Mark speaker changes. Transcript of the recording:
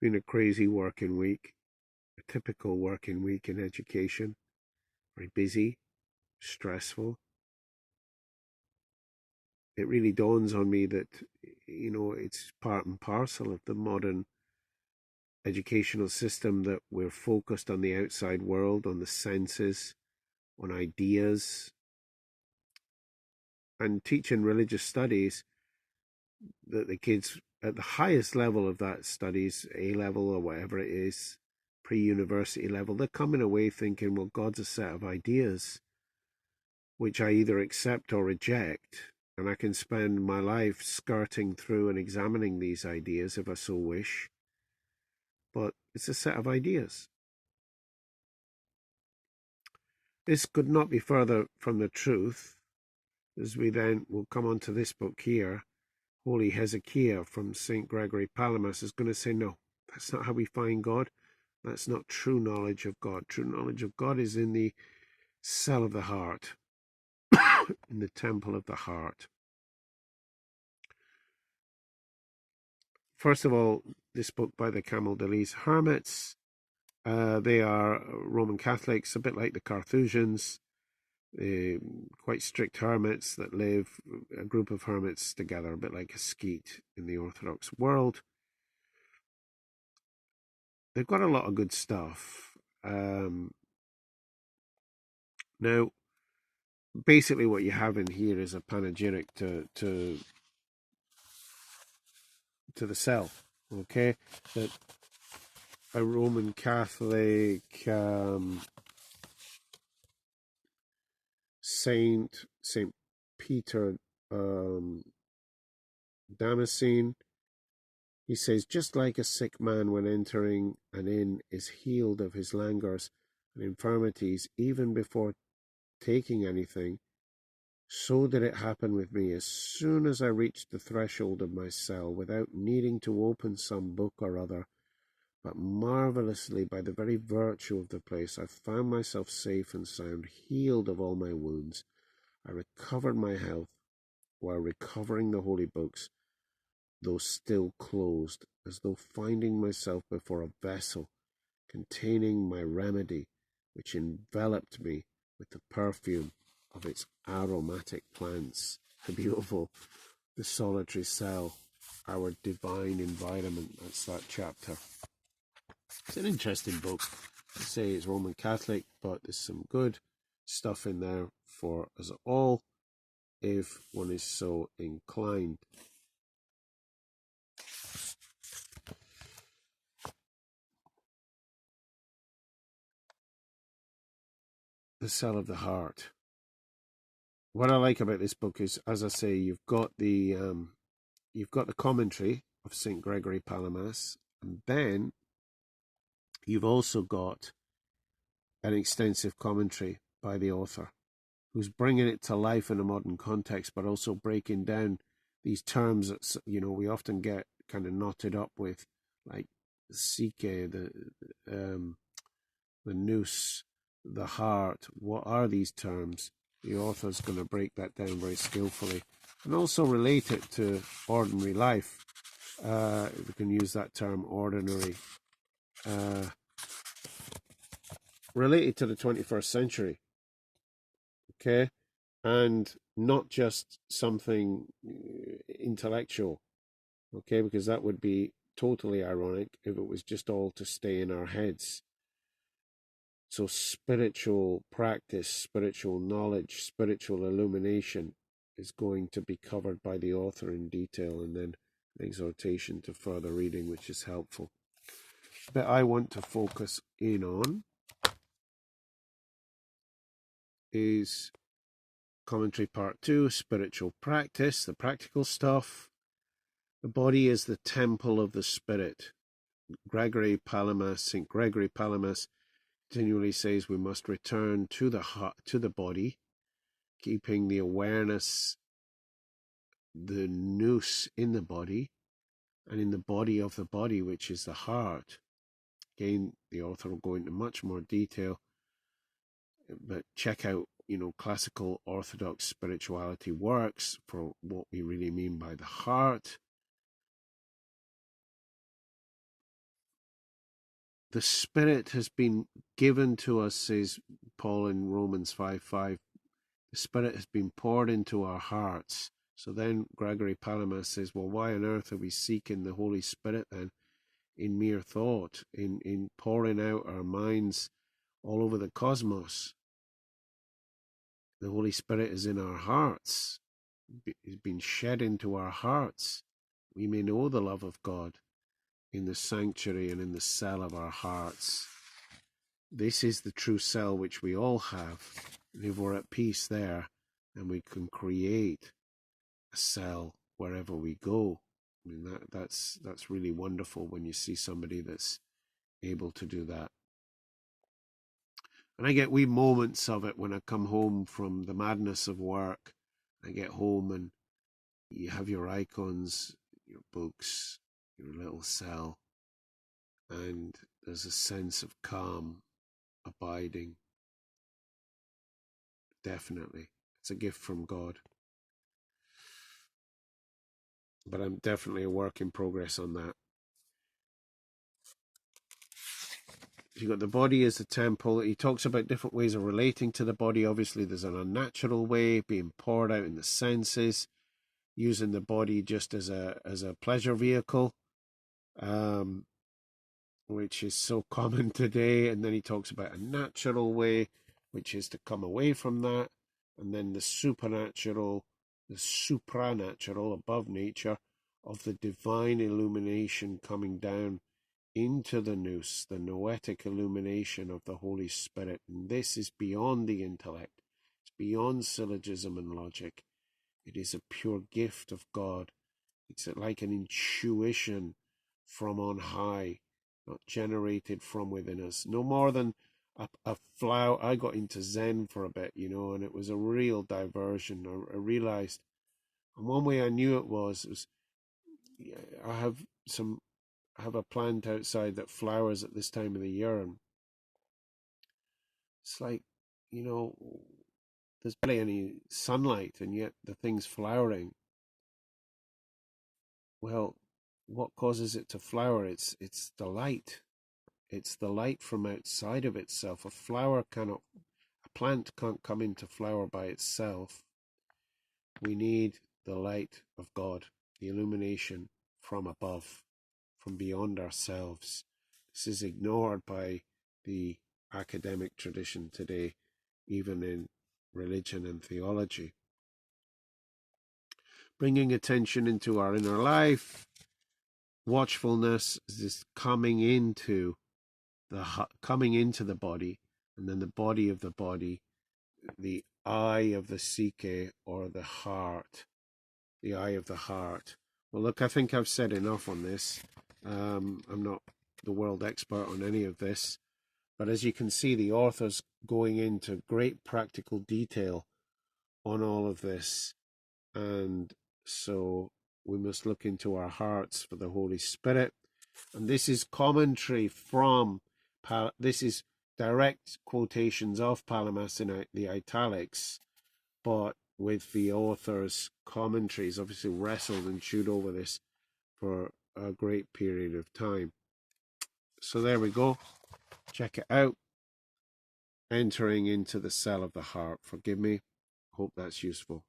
Speaker 1: Been a crazy working week, a typical working week in education. Very busy, stressful. It really dawns on me that, it's part and parcel of the modern educational system that we're focused on the outside world, on the senses, on ideas, and teaching religious studies that the kids at the highest level of that studies, A level or whatever it is, pre-university level, they're coming away thinking, well, God's a set of ideas which I either accept or reject, and I can spend my life skirting through and examining these ideas if I so wish, but it's a set of ideas. This could not be further from the truth, as we then will come on to this book here. Holy Hezekiah from St. Gregory Palamas is going to say, no, that's not how we find God. That's not true knowledge of God. True knowledge of God is in the cell of the heart, in the temple of the heart. First of all, this book by the Camaldolese Hermits. They are Roman Catholics, a bit like the Carthusians, quite strict hermits that live, a group of hermits together, a bit like a skete in the Orthodox world. They've got a lot of good stuff. Now, basically what you have in here is a panegyric to the self, okay? That a Roman Catholic Saint Peter Damascene, he says, just like a sick man when entering an inn is healed of his languors and infirmities even before taking anything, so did it happen with me. As soon as I reached the threshold of my cell, without needing to open some book or other, but marvelously by the very virtue of the place, I found myself safe and sound, healed of all my wounds. I recovered my health while recovering the holy books, though still closed, as though finding myself before a vessel containing my remedy, which enveloped me with the perfume of its aromatic plants. The beautiful, the solitary cell, our divine environment. That's that chapter. It's an interesting book. I say it's Roman Catholic, but there's some good stuff in there for us all, if one is so inclined. The Cell of the Heart. What I like about this book is, as I say, you've got the commentary of St. Gregory Palamas, and then you've also got an extensive commentary by the author, who's bringing it to life in a modern context, but also breaking down these terms that we often get kind of knotted up with, like psyche, the nous, the heart. What are these terms? The author's going to break that down very skillfully, and also relate it to ordinary life. If we can use that term, ordinary, related to the 21st century, okay? And not just something intellectual, okay? Because that would be totally ironic if it was just all to stay in our heads. So spiritual practice, spiritual knowledge, spiritual illumination is going to be covered by the author in detail, and then an exhortation to further reading, which is helpful. But I want to focus in on is commentary part 2, spiritual practice, the practical stuff. The body is the temple of the spirit. Gregory Palamas, St. Gregory Palamas, continually says we must return to the heart, to the body, keeping the awareness, the nous in the body, and in the body of the body, which is the heart. Again, the author will go into much more detail, but check out, classical Orthodox spirituality works for what we really mean by the heart. the Spirit has been given to us, says Paul in Romans 5:5. The Spirit has been poured into our hearts. So then Gregory Palamas says, well, why on earth are we seeking the Holy Spirit then in mere thought, in pouring out our minds all over the cosmos? The Holy Spirit is in our hearts. It's been shed into our hearts. We may know the love of God in the sanctuary and in the cell of our hearts. This is the true cell which we all have. And if we're at peace there, then we can create a cell wherever we go. I mean, that's really wonderful when you see somebody that's able to do that. And I get wee moments of it when I come home from the madness of work. I get home and you have your icons, your books, your little cell, and there's a sense of calm, abiding. Definitely. It's a gift from God. But I'm definitely a work in progress on that. You've got the body as the temple. He talks about different ways of relating to the body. Obviously, there's an unnatural way, being poured out in the senses, using the body just as a pleasure vehicle, which is so common today. And then he talks about a natural way, which is to come away from that. And then the supernatural, the supranatural, above nature, of the divine illumination coming down into the nous, the noetic illumination of the Holy Spirit. And this is beyond the intellect. It's beyond syllogism and logic. It is a pure gift of God. It's like an intuition from on high, not generated from within us. No more than a flower. I got into Zen for a bit, and it was a real diversion. I realized, and one way I knew it was I have a plant outside that flowers at this time of the year, and it's like, there's barely any sunlight, and yet the thing's flowering. Well, what causes it to flower? It's the light. It's the light from outside of itself. A plant can't come into flower by itself. We need the light of God, the illumination from above, from beyond ourselves. This is ignored by the academic tradition today, even in religion and theology. Bringing attention into our inner life, watchfulness is this coming into the body, and then the body of the body, the eye of the psyche, or the heart, the eye of the heart. Well, look, I think I've said enough on this. I'm not the world expert on any of this, but as you can see, the author's going into great practical detail on all of this, and so we must look into our hearts for the Holy Spirit. And this is commentary from, this is direct quotations of Palamas in the italics, but with the author's commentaries. Obviously wrestled and chewed over this for a great period of time. So there we go. Check it out. Entering into the cell of the heart. Forgive me. Hope that's useful.